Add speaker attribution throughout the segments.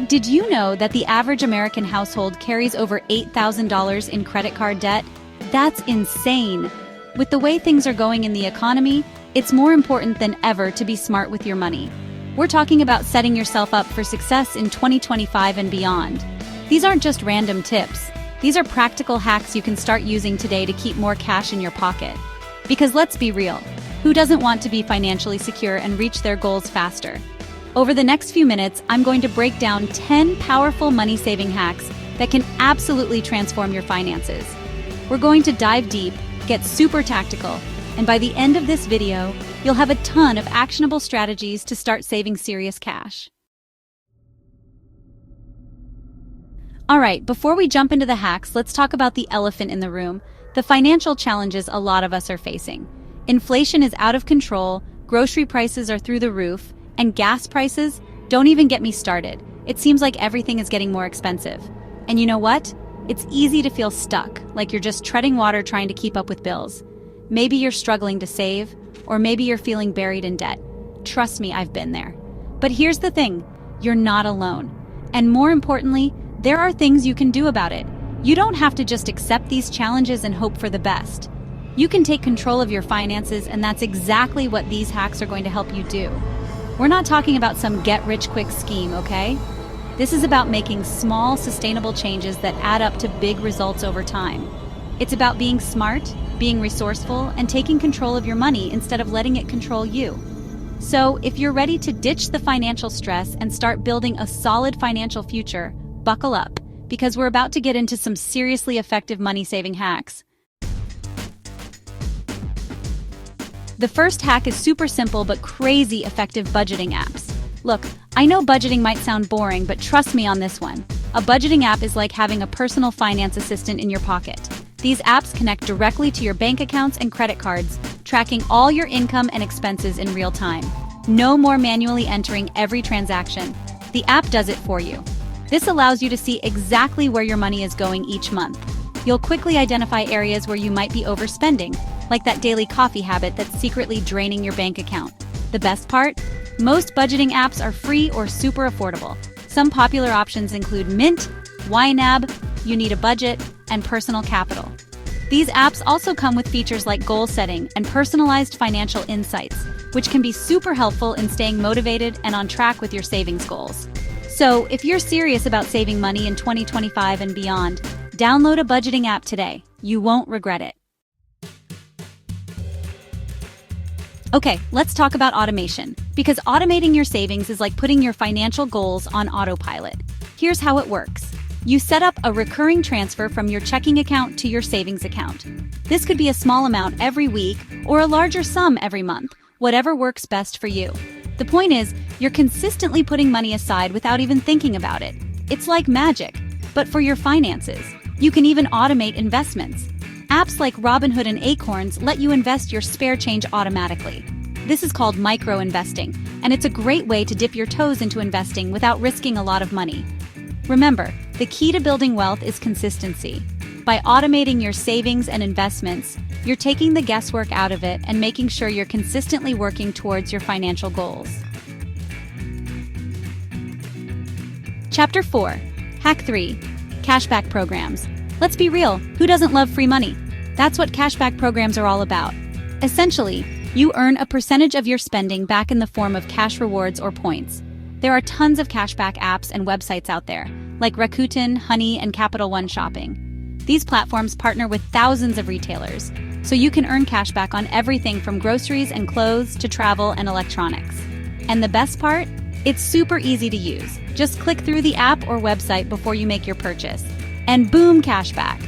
Speaker 1: Did you know that the average American household carries over $8,000 in credit card debt? That's insane. With the way things are going in the economy, it's more important than ever to be smart with your money. We're talking about setting yourself up for success in 2025 and beyond. These aren't just random tips. These are practical hacks you can start using today to keep more cash in your pocket. Because let's be real, who doesn't want to be financially secure and reach their goals faster? Over the next few minutes, I'm going to break down 10 powerful money-saving hacks that can absolutely transform your finances. We're going to dive deep, get super tactical, and by the end of this video, you'll have a ton of actionable strategies to start saving serious cash. Alright, before we jump into the hacks, let's talk about the elephant in the room, the financial challenges a lot of us are facing. Inflation is out of control, grocery prices are through the roof, and gas prices, don't even get me started. It seems like everything is getting more expensive. And you know what? It's easy to feel stuck, like you're just treading water trying to keep up with bills. Maybe you're struggling to save, or maybe you're feeling buried in debt. Trust me, I've been there. But here's the thing, you're not alone. And more importantly, there are things you can do about it. You don't have to just accept these challenges and hope for the best. You can take control of your finances, and that's exactly what these hacks are going to help you do. We're not talking about some get-rich-quick scheme, okay? This is about making small, sustainable changes that add up to big results over time. It's about being smart, being resourceful, and taking control of your money instead of letting it control you. So, if you're ready to ditch the financial stress and start building a solid financial future, buckle up, because we're about to get into some seriously effective money-saving hacks. The first hack is super simple but crazy effective budgeting apps. Look, I know budgeting might sound boring, but trust me on this one. A budgeting app is like having a personal finance assistant in your pocket. These apps connect directly to your bank accounts and credit cards, tracking all your income and expenses in real time. No more manually entering every transaction. The app does it for you. This allows you to see exactly where your money is going each month. You'll quickly identify areas where you might be overspending, like that daily coffee habit that's secretly draining your bank account. The best part? Most budgeting apps are free or super affordable. Some popular options include Mint, YNAB, You Need a Budget, and Personal Capital. These apps also come with features like goal setting and personalized financial insights, which can be super helpful in staying motivated and on track with your savings goals. So, if you're serious about saving money in 2025 and beyond, download a budgeting app today. You won't regret it. Okay, let's talk about automation, because automating your savings is like putting your financial goals on autopilot. Here's how it works. You set up a recurring transfer from your checking account to your savings account. This could be a small amount every week or a larger sum every month, whatever works best for you. The point is, you're consistently putting money aside without even thinking about it. It's like magic, but for your finances. You can even automate investments. Apps like Robinhood and Acorns let you invest your spare change automatically. This is called micro-investing, and it's a great way to dip your toes into investing without risking a lot of money. Remember, the key to building wealth is consistency. By automating your savings and investments, you're taking the guesswork out of it and making sure you're consistently working towards your financial goals. Chapter 4. Hack 3. Cashback programs. Let's be real, who doesn't love free money? That's what cashback programs are all about. Essentially, you earn a percentage of your spending back in the form of cash rewards or points. There are tons of cashback apps and websites out there, like Rakuten, Honey, and Capital One Shopping. These platforms partner with thousands of retailers, so you can earn cashback on everything from groceries and clothes to travel and electronics. And the best part? It's super easy to use. Just click through the app or website before you make your purchase. And boom, cashback.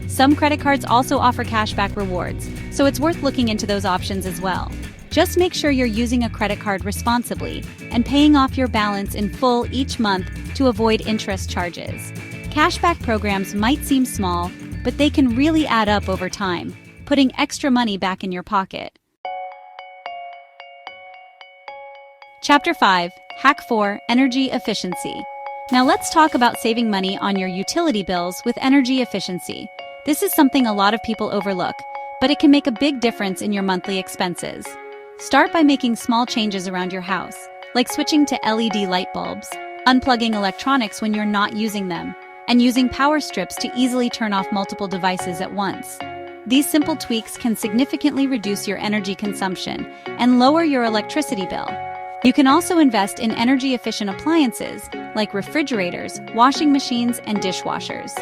Speaker 1: Some credit cards also offer cashback rewards, so it's worth looking into those options as well. Just make sure you're using a credit card responsibly and paying off your balance in full each month to avoid interest charges. Cashback programs might seem small, but they can really add up over time, putting extra money back in your pocket. Chapter 5. Hack 4. Energy Efficiency. Now let's talk about saving money on your utility bills with energy efficiency. This is something a lot of people overlook, but it can make a big difference in your monthly expenses. Start by making small changes around your house, like switching to LED light bulbs, unplugging electronics when you're not using them, and using power strips to easily turn off multiple devices at once. These simple tweaks can significantly reduce your energy consumption and lower your electricity bill. You can also invest in energy-efficient appliances like refrigerators, washing machines, and dishwashers.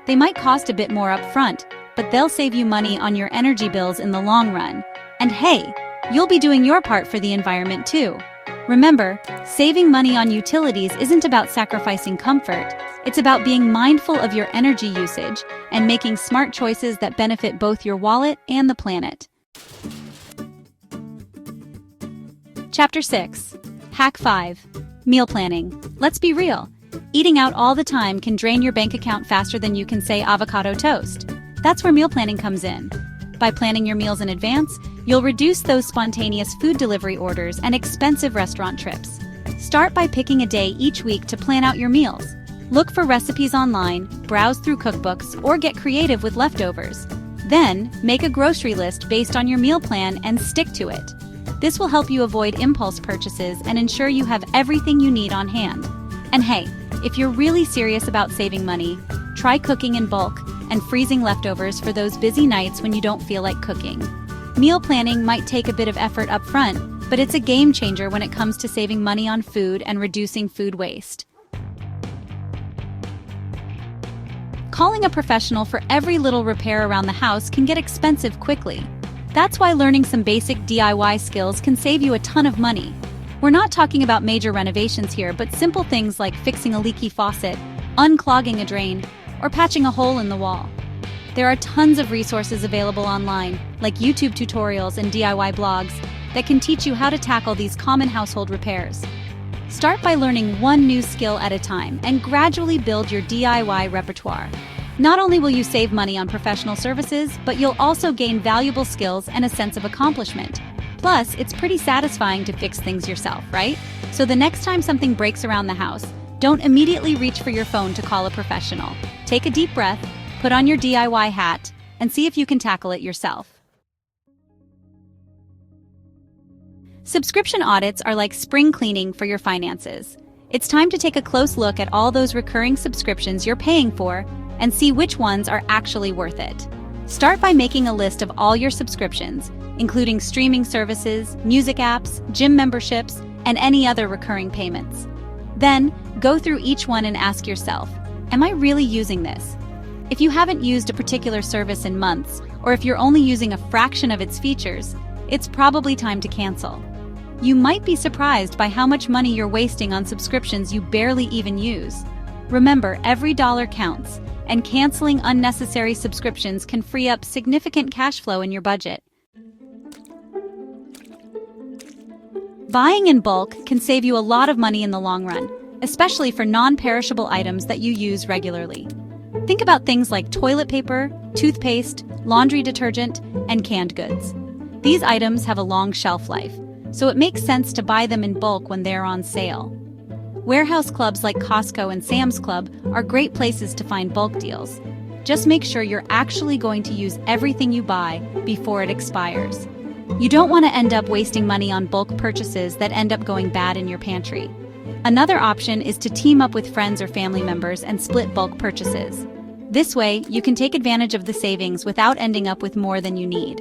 Speaker 1: They might cost a bit more upfront, but they'll save you money on your energy bills in the long run. And hey, you'll be doing your part for the environment too. Remember, saving money on utilities isn't about sacrificing comfort. It's about being mindful of your energy usage and making smart choices that benefit both your wallet and the planet. Chapter 6. Hack 5. Meal planning. Let's be real. Eating out all the time can drain your bank account faster than you can say avocado toast. That's where meal planning comes in. By planning your meals in advance, you'll reduce those spontaneous food delivery orders and expensive restaurant trips. Start by picking a day each week to plan out your meals. Look for recipes online, browse through cookbooks, or get creative with leftovers. Then, make a grocery list based on your meal plan and stick to it. This will help you avoid impulse purchases and ensure you have everything you need on hand. And hey, if you're really serious about saving money, try cooking in bulk and freezing leftovers for those busy nights when you don't feel like cooking. Meal planning might take a bit of effort up front, but it's a game changer when it comes to saving money on food and reducing food waste. Calling a professional for every little repair around the house can get expensive quickly. That's why learning some basic DIY skills can save you a ton of money. We're not talking about major renovations here, but simple things like fixing a leaky faucet, unclogging a drain, or patching a hole in the wall. There are tons of resources available online, like YouTube tutorials and DIY blogs, that can teach you how to tackle these common household repairs. Start by learning one new skill at a time and gradually build your DIY repertoire. Not only will you save money on professional services, but you'll also gain valuable skills and a sense of accomplishment. Plus, it's pretty satisfying to fix things yourself, right? So the next time something breaks around the house, don't immediately reach for your phone to call a professional. Take a deep breath, put on your DIY hat, and see if you can tackle it yourself. Subscription audits are like spring cleaning for your finances. It's time to take a close look at all those recurring subscriptions you're paying for and see which ones are actually worth it. Start by making a list of all your subscriptions, including streaming services, music apps, gym memberships, and any other recurring payments. Then, go through each one and ask yourself, am I really using this? If you haven't used a particular service in months, or if you're only using a fraction of its features, it's probably time to cancel. You might be surprised by how much money you're wasting on subscriptions you barely even use. Remember, every dollar counts, and canceling unnecessary subscriptions can free up significant cash flow in your budget. Buying in bulk can save you a lot of money in the long run, especially for non-perishable items that you use regularly. Think about things like toilet paper, toothpaste, laundry detergent, and canned goods. These items have a long shelf life, so it makes sense to buy them in bulk when they're on sale. Warehouse clubs like Costco and Sam's Club are great places to find bulk deals. Just make sure you're actually going to use everything you buy before it expires. You don't want to end up wasting money on bulk purchases that end up going bad in your pantry. Another option is to team up with friends or family members and split bulk purchases. This way, you can take advantage of the savings without ending up with more than you need.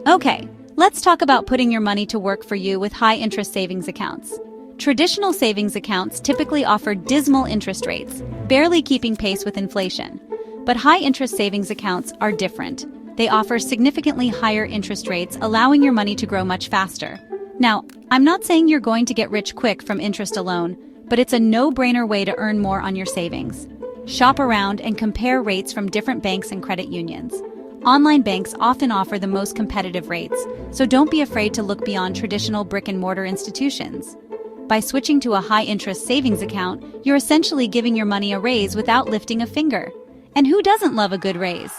Speaker 1: Okay, let's talk about putting your money to work for you with high-interest savings accounts. Traditional savings accounts typically offer dismal interest rates, barely keeping pace with inflation. But high-interest savings accounts are different. They offer significantly higher interest rates, allowing your money to grow much faster. Now, I'm not saying you're going to get rich quick from interest alone, but it's a no-brainer way to earn more on your savings. Shop around and compare rates from different banks and credit unions. Online banks often offer the most competitive rates, so don't be afraid to look beyond traditional brick-and-mortar institutions. By switching to a high-interest savings account, you're essentially giving your money a raise without lifting a finger. And who doesn't love a good raise?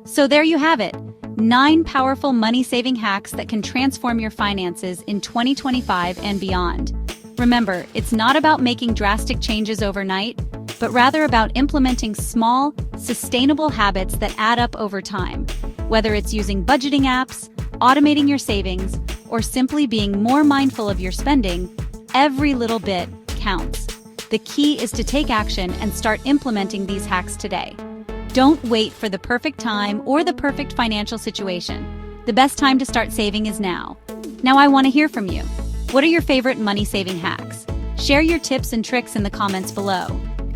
Speaker 1: So there you have it, 9 powerful money-saving hacks that can transform your finances in 2025 and beyond. Remember, it's not about making drastic changes overnight, but rather about implementing small, sustainable habits that add up over time. Whether it's using budgeting apps, automating your savings, or simply being more mindful of your spending, every little bit counts. The key is to take action and start implementing these hacks today. Don't wait for the perfect time or the perfect financial situation. The best time to start saving is now. Now I want to hear from you. What are your favorite money-saving hacks? Share your tips and tricks in the comments below.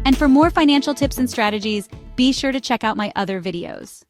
Speaker 1: And for more financial tips and strategies, be sure to check out my other videos.